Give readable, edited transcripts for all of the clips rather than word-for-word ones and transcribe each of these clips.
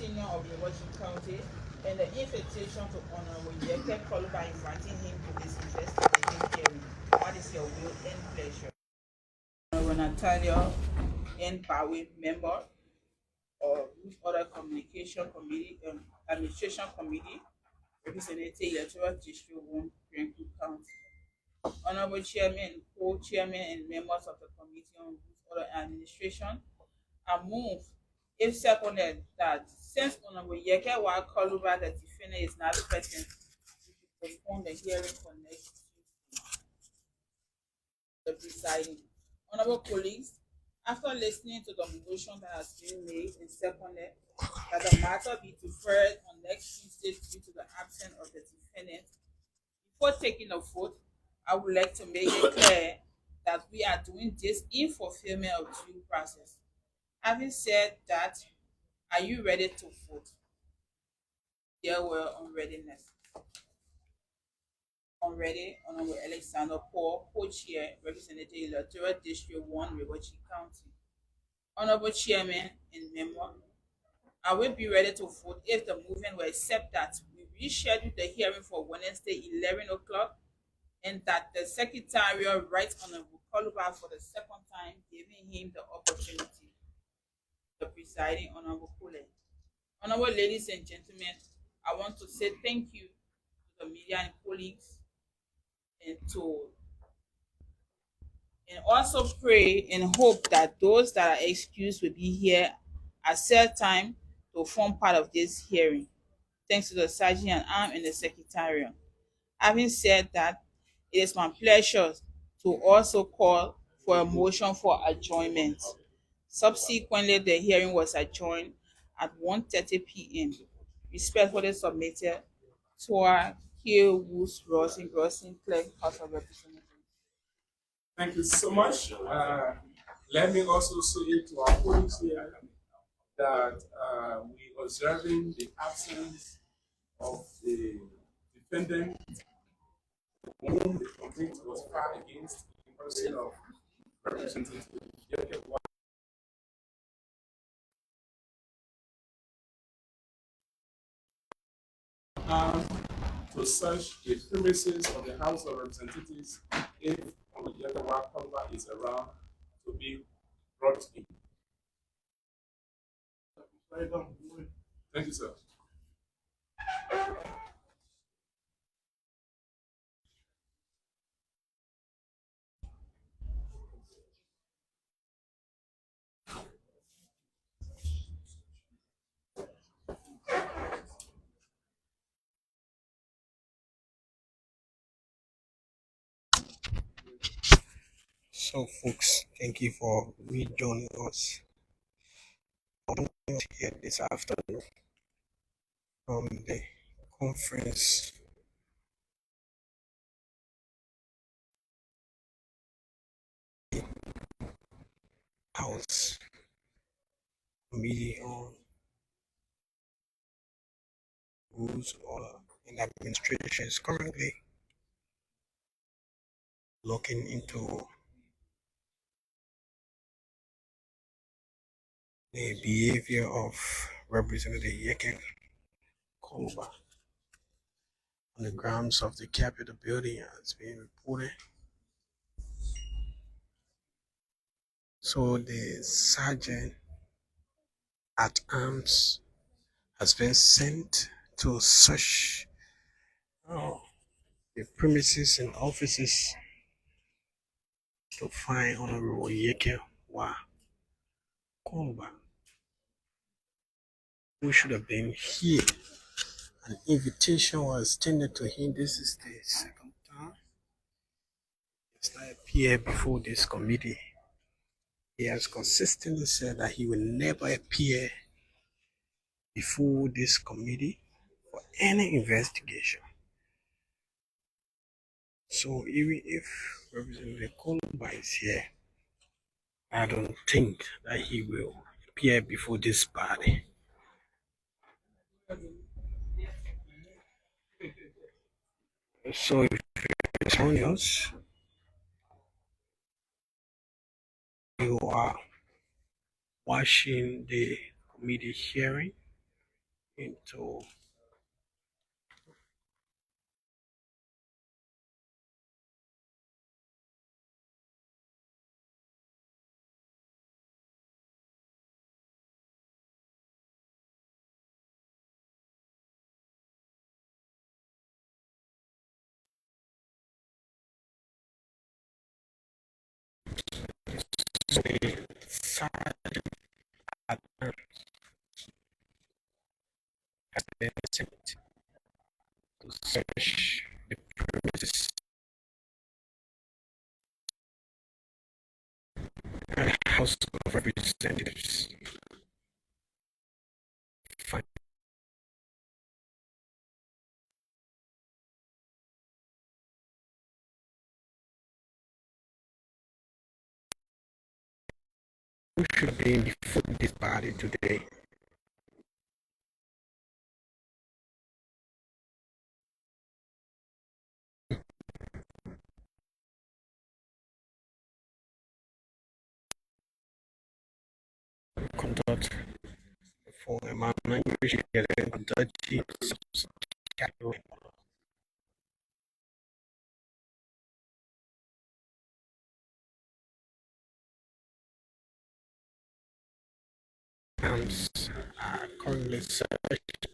Union of Liberia County and the invitation to Honorable Yekeh Kolubah inviting him to this investigative hearing. What is your will and pleasure? Honorable Natalia N. Bawe, member of other communication committee, administration committee, representing Electoral District 1, Franklin County. Honorable Chairman, co-chairman, and members of the Committee on Other Administration, I move, if seconded, that since Honorable Yekeh Kolubah, the defendant, is not present, we should postpone the hearing for next Tuesday. The presiding. Honorable colleagues, after listening to the motion that has been made and seconded, that the matter be deferred on next Tuesday due to the absence of the defendant, before taking a vote, I would like to make it clear that we are doing this in fulfillment of due process. Having said that, are you ready to vote? There were unreadiness. Unready, Honorable Alexander Paul, co-chair, representative Electoral District 1, Liberia County. Honorable Chairman and member, I will be ready to vote if the movement will accept that we reschedule the hearing for Wednesday, 11 o'clock, and that the Secretariat writes Honorable Kolubah for the second time, giving him the opportunity. The presiding Honorable Kule. Honorable ladies and gentlemen, I want to say thank you to the media and colleagues, and also pray and hope that those that are excused will be here at set time to form part of this hearing. Thanks to the Sergeant at Arms and the Secretariat. Having said that, it is my pleasure to also call for a motion for adjournment. Subsequently, the hearing was adjourned at 1:30 p.m. Respectfully submitted to our K. Woods Rosin Clerk, House of Representatives. Thank you so much. Let me also say to our colleagues here that we observing the absence of the defendant whom the complaint was filed against in person of Representative Yekeh to search the premises of the House of Representatives if Yekeh Kolubah is around to be brought in. Thank you, sir. So, folks, thank you for rejoining us here this afternoon from the conference house committee on rules and administration is currently looking into the behavior of Representative Yekeh Kolubah on the grounds of the Capitol building as being reported. So the sergeant at arms has been sent to search the premises and offices to find Honorable Yekeh Kolubah, who should have been here. An invitation was extended to him. This is the second time he has not appeared before this committee. He has consistently said that he will never appear before this committee for any investigation. So even if Representative Kolubah is here, I don't think that he will appear before this body. So if it's on us, you are watching the committee hearing, into side has been sent to search the premises and House of Representatives. Find who should be before this body today. Conduct for a man language and conduct category. Are currently searched.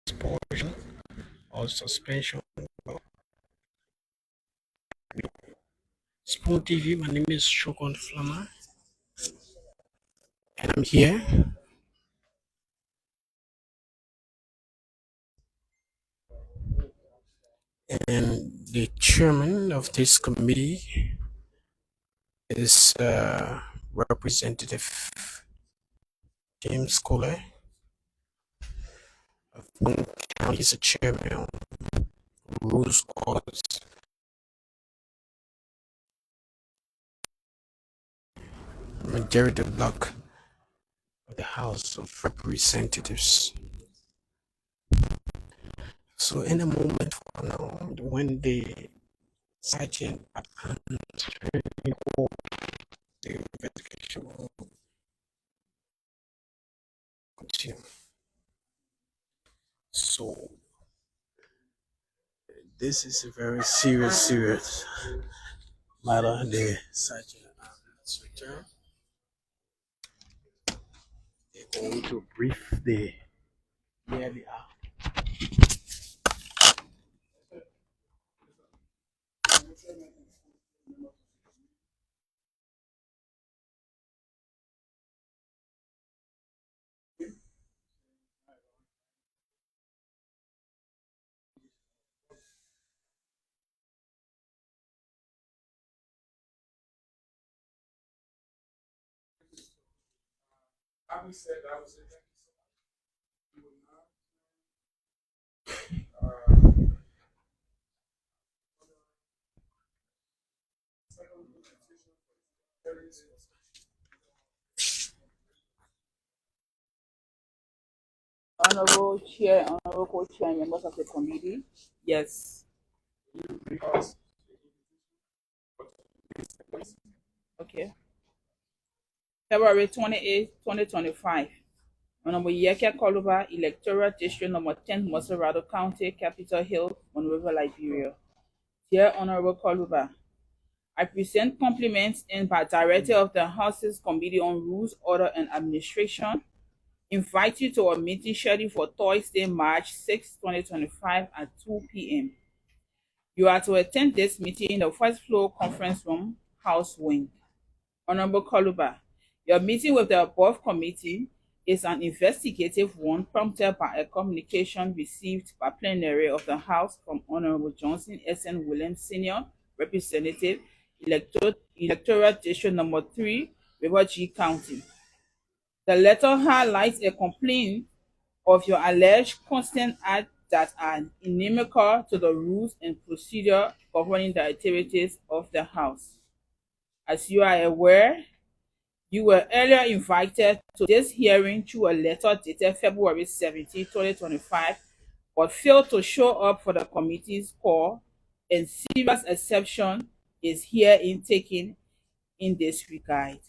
Expulsion or suspension. Small TV, my name is Shogun Flama, and I'm here. And the chairman of this committee is Representative James Cole of Moon County. He's a chairman of Rules Orders. Majority block of the House of Representatives. So in a moment from now, when the sergeant the investigation will continue. So this is a very serious matter. The sergeant has returned. They're going to brief the yearly Having said that, I would say thank you so much. You will now, Honorable Chair, Honorable Co-Chair, and members of the committee. Yes. Okay. February 28, 2025. Honorable Yekeh Kolubah, Electoral District Number 10, Monrovia County, Capitol Hill, Monrovia, Liberia. Dear Honorable Kolubah, I present compliments in by Director of the House's Committee on Rules, Order, and Administration. Invite you to a meeting scheduled for Thursday, March 6, 2025 at 2 p.m. You are to attend this meeting in the first floor conference room, House Wing. Honorable Kolubah, your meeting with the above committee is an investigative one prompted by a communication received by plenary of the House from Honorable Johnson S.N. Williams Sr., Representative, Electoral District Number 3, River G County. The letter highlights a complaint of your alleged constant acts that are inimical to the rules and procedure governing the activities of the House. As you are aware, you were earlier invited to this hearing through a letter dated February 17, 2025, but failed to show up for the committee's call, and serious exception is herein taken in this regard.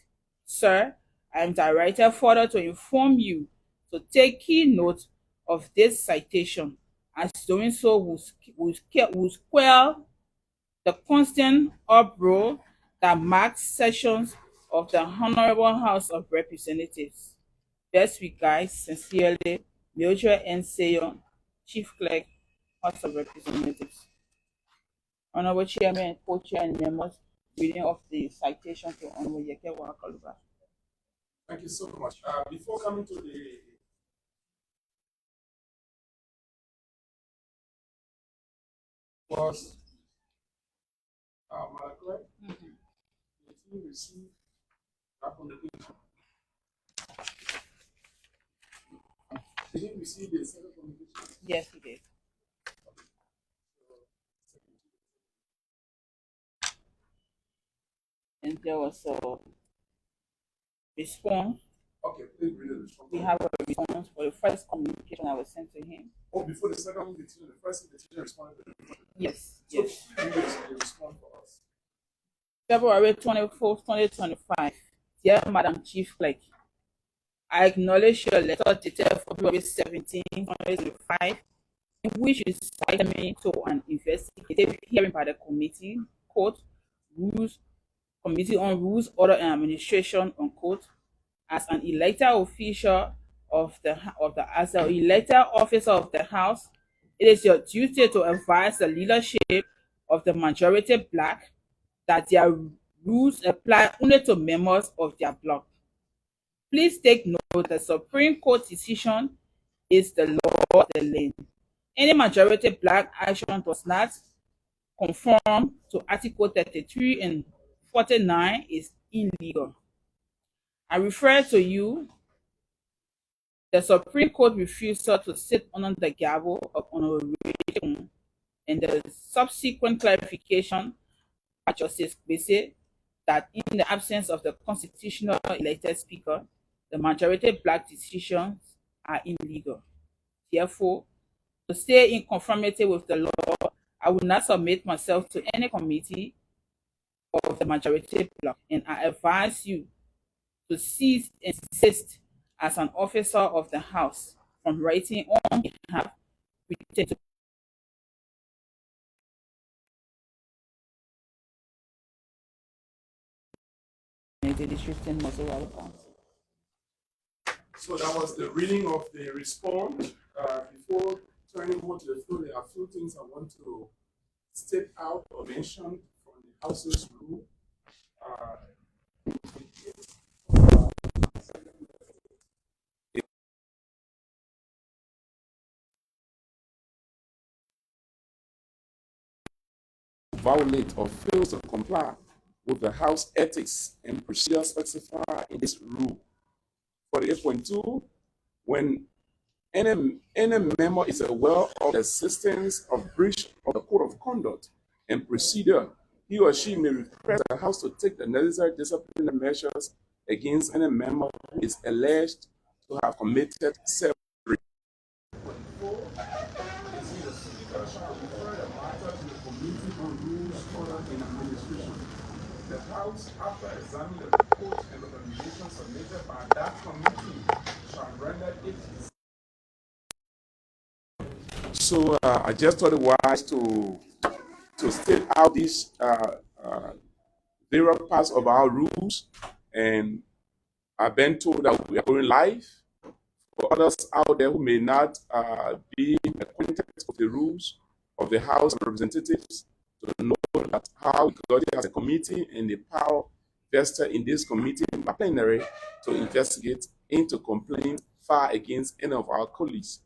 Sir, I am directed further to inform you to take key note of this citation, as doing so will quell the constant uproar that marks sessions of the Honorable House of Representatives. Best regards, sincerely, Mildred N. Sayon, Chief Clerk, House of Representatives. Honorable Chairman and Co-Chair and members, reading of the citation to Honorable Yekeh Kolubah. Thank you so much. Before coming to the was Malakwe, did you receive that communication? Did you receive the second communication? Yes, we did. And there was a response. Okay, please read the response. We have a response for the first communication I was sent to him. Oh, before the second invitation, the first invitation responded to the Yes, So, yes. you respond for us. February 24th, 2025. Dear Madam Chief Clerk, I acknowledge your letter dated February 17, 2025, in which you cited me to an investigative hearing by the committee, quote, rules, Committee on Rules, Order and Administration, unquote, as an elected official as an elected officer of the House. It is your duty to advise the leadership of the majority black that their rules apply only to members of their bloc. Please take note the Supreme Court decision is the law of the land. Any majority black action does not conform to Article 33 and 49 is illegal. I refer to you the Supreme Court refusal to sit under the gavel of Honorable and the subsequent clarification by Justice Gbese that in the absence of the constitutional elected speaker, the majority black decisions are illegal. Therefore, to stay in conformity with the law, I will not submit myself to any committee of the majority bloc, and I advise you to cease and desist as an officer of the House from writing on behalf of the district in Monrovia County. So that was the reading of the response. Before turning over to the floor, there are a few things I want to state out or mention from the House's rule. Violate or fails to comply with the House ethics and procedures specified in this rule. 48.2, when any member is aware of the existence of breach of the code of conduct and procedure, he or she may request the House to take the necessary disciplinary measures against any member who is alleged to have committed self. The House, after examining the report and recommendations submitted by that committee, shall render it. So I just thought it wise to state out these various parts of our rules, and I've been told that we are going live. For others out there who may not be acquainted with the rules of the House of Representatives, to know that how we got it as a committee and the power vested in this committee by plenary to investigate into complaints filed against any of our colleagues.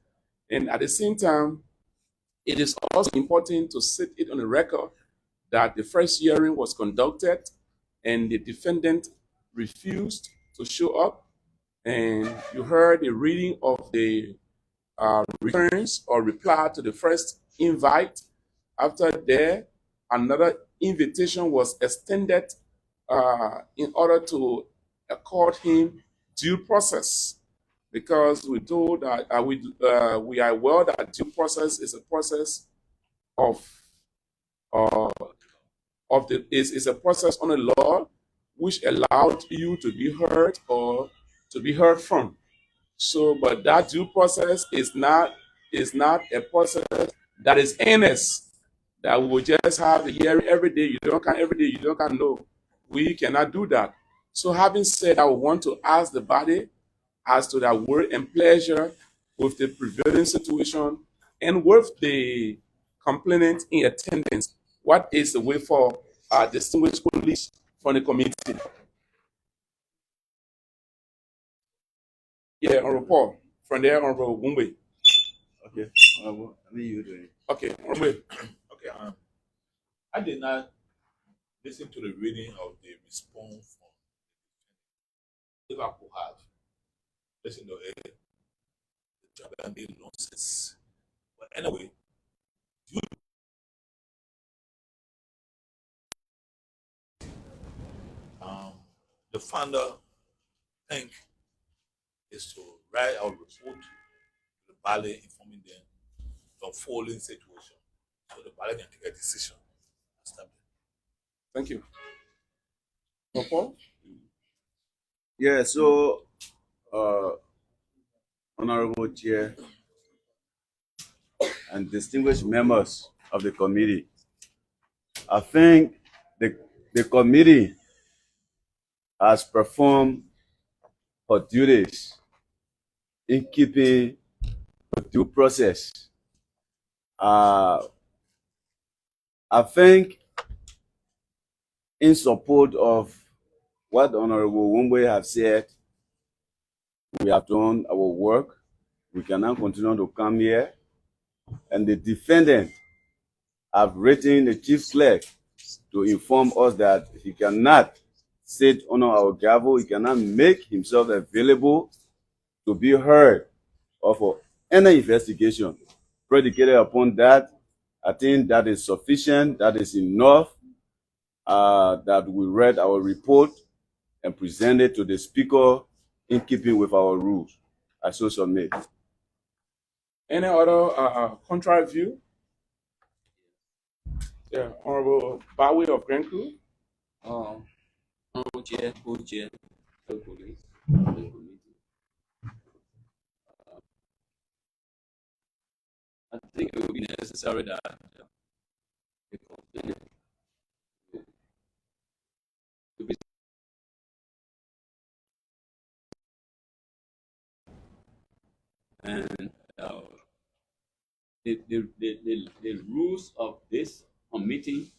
And at the same time, it is also important to set it on the record that the first hearing was conducted and the defendant refused to show up, and you heard the reading of the returns or reply to the first invite. After that, another invitation was extended in order to accord him due process, because we told that we are aware that due process is a process of uh, is a process on a law which allowed you to be heard or to be heard from. So, but that due process is not a process that is endless. That we will just have the hearing every day. You don't can every day. You don't can know. We cannot do that. So, having said, I want to ask the body as to their will and pleasure with the prevailing situation and with the complainant in attendance. What is the way for distinguished colleagues from the committee? Yeah, Honorable Paul. From there, Honorable Wumbe. Okay. I mean, you doing. Okay, Wumbe. Okay. I did not listen to the reading of the response from if I could have listened to it, the Jabandi nonsense. But anyway, the founder think is to write a report to the Bali informing them the unfolding situation, so the Bali can take a decision. Thank you. Paul? Yeah, so, Honorable Chair and distinguished members of the committee, I think the committee has performed her duties in keeping the due process. I think in support of what Honorable Wumbe have said, we have done our work. We cannot continue to come here. And the defendant have written the chief clerk to inform us that he cannot sit on our gavel, he cannot make himself available to be heard of any investigation. Predicated upon that, I think that is sufficient, that is enough, that we read our report and presented to the speaker in keeping with our rules. I so submit. Any other contrary view? Yeah, Honorable Bowie of Grand Crew. Honorable Chair, co-chair, colleagues of the committee. I think it will be necessary that the complainant to be and the rules of this committee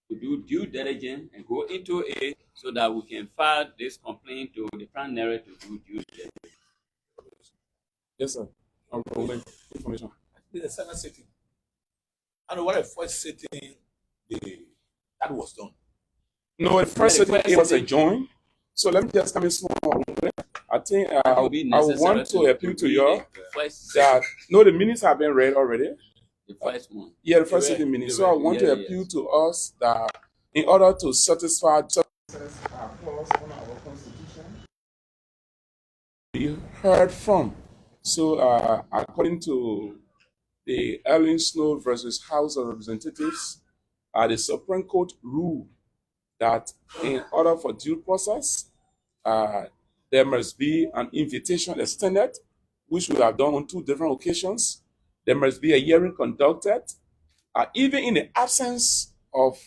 to do due diligence and go into it so that we can file this complaint to the primary to do due diligence. Yes, sir. Honorable information. The second sitting. I know what the first sitting that was done. No, the first sitting it was adjourned. So let me just come in small. I think I want to appeal to you that no, the minutes have been read already. The first one. Yeah, the first sitting minutes. So I want to appeal to us that in order to satisfy clause on our constitution, be heard from. So according to the Ellen Snow versus House of Representatives, the Supreme Court ruled that in order for due process, there must be an invitation extended, which we have done on 2 different occasions. There must be a hearing conducted, even in the absence of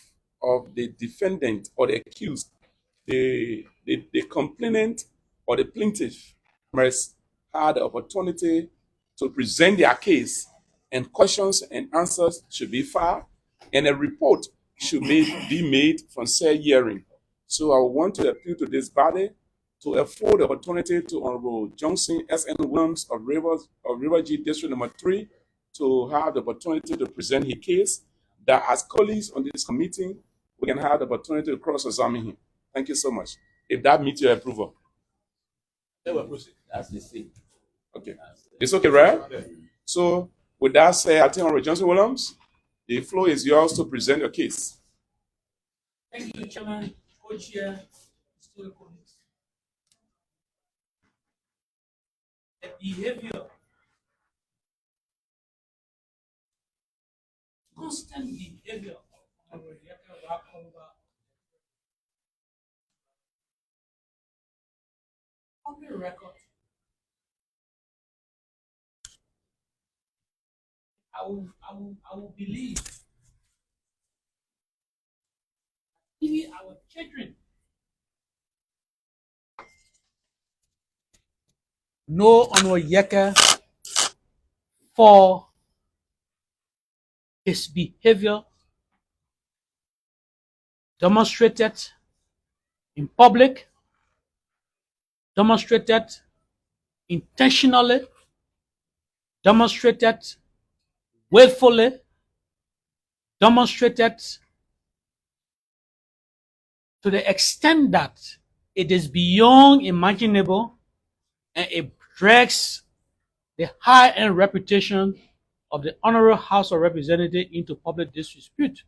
the defendant or the accused. The complainant or the plaintiff must have the opportunity to present their case, and questions and answers should be filed, and a report should be made from said hearing. So I want to appeal to this body to afford the opportunity to Honorable Johnson S.N. Williams of River G District Number 3 to have the opportunity to present his case that as colleagues on this committee, we can have the opportunity to cross-examine him. Thank you so much. If that meets your approval. Then we'll proceed. That's the thing. Okay. It's okay, right? So, with that said, I think Honorable Johnson Williams, the floor is yours to present your case. Thank you, Chairman, Co-Chair, distinguished colleagues. The behavior, constant behavior of Yekeh Kolubah, public record. I will believe even our children know Honorable Yekeh for his behavior demonstrated in public, demonstrated intentionally, demonstrated willfully, demonstrated to the extent that it is beyond imaginable and it drags the high-end reputation of the Honorable House of Representatives into public disrepute.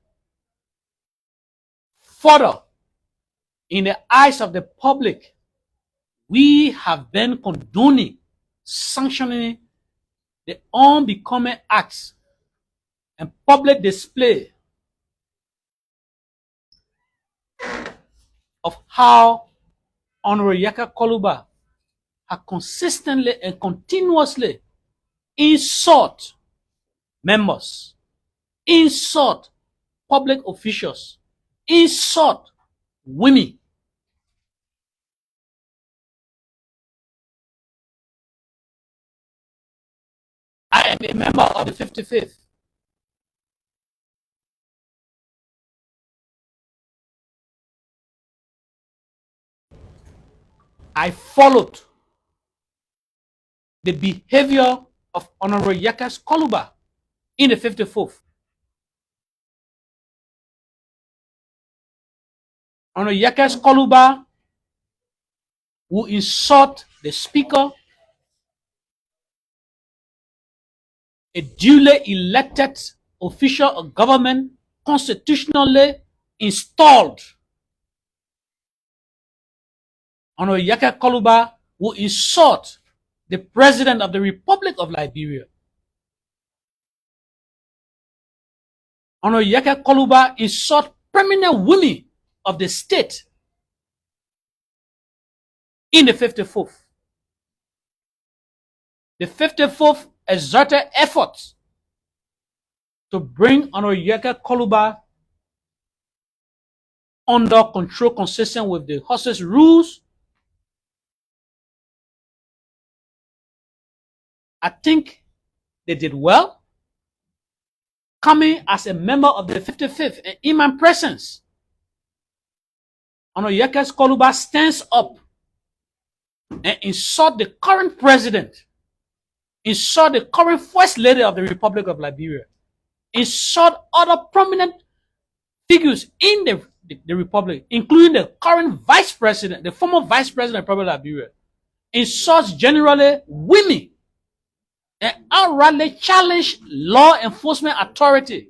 Further, in the eyes of the public, we have been condoning, sanctioning the unbecoming acts and public display of how Honorable Yekeh Kolubah has consistently and continuously insult members, insult public officials, insult women. I am a member of the 55th. I followed the behavior of Honorable Yekeh Kolubah in the 54th. Honorable Yekeh Kolubah will insult the speaker, a duly elected official of government constitutionally installed. Honorable Yekeh Kolubah will insult the President of the Republic of Liberia. Honorable Yekeh Kolubah insult prominent women of the state in the 54th. The 54th exerted efforts to bring Honorable Yekeh Kolubah under control consistent with the House's rules. I think they did well. Coming as a member of the 55th and in my presence, Honorable Yekeh Kolubah stands up and insult the current president, insult the current first lady of the Republic of Liberia, insult other prominent figures in the Republic, including the current vice president, the former vice president of the Republic of Liberia, insults generally women, and outrightly challenge law enforcement authority.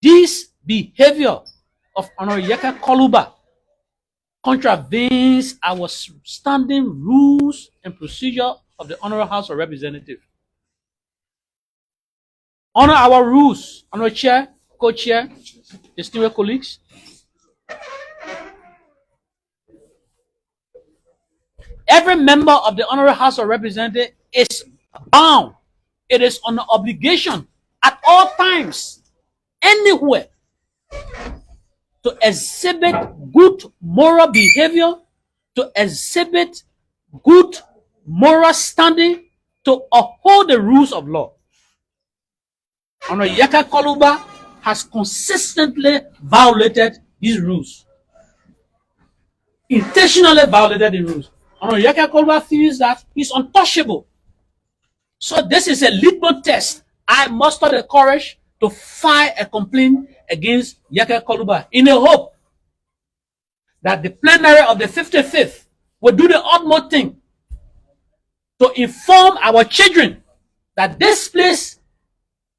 This behavior of Honorable Yekeh Kolubah contravenes our standing rules and procedure of the Honorable House of Representatives. Honor our rules, Honorable Chair, Co-Chair, distinguished colleagues. Every member of the Honorable House of Representatives is bound. It is an obligation at all times, anywhere, to exhibit good moral behavior, to exhibit good moral standing, to uphold the rules of law. Honorable Yekeh Kolubah has consistently violated these rules. Intentionally violated the rules. Yekeh Kolubah feels that he's untouchable. So this is a litmus test I mustered the courage to file a complaint against Yekeh Kolubah in the hope that the plenary of the 55th will do the utmost thing to inform our children that this place,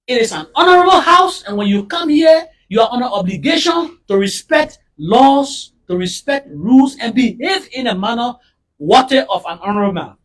it is an honorable house, and when you come here, you are under obligation to respect laws, to respect rules, and behave in a manner worthy of an honorable man.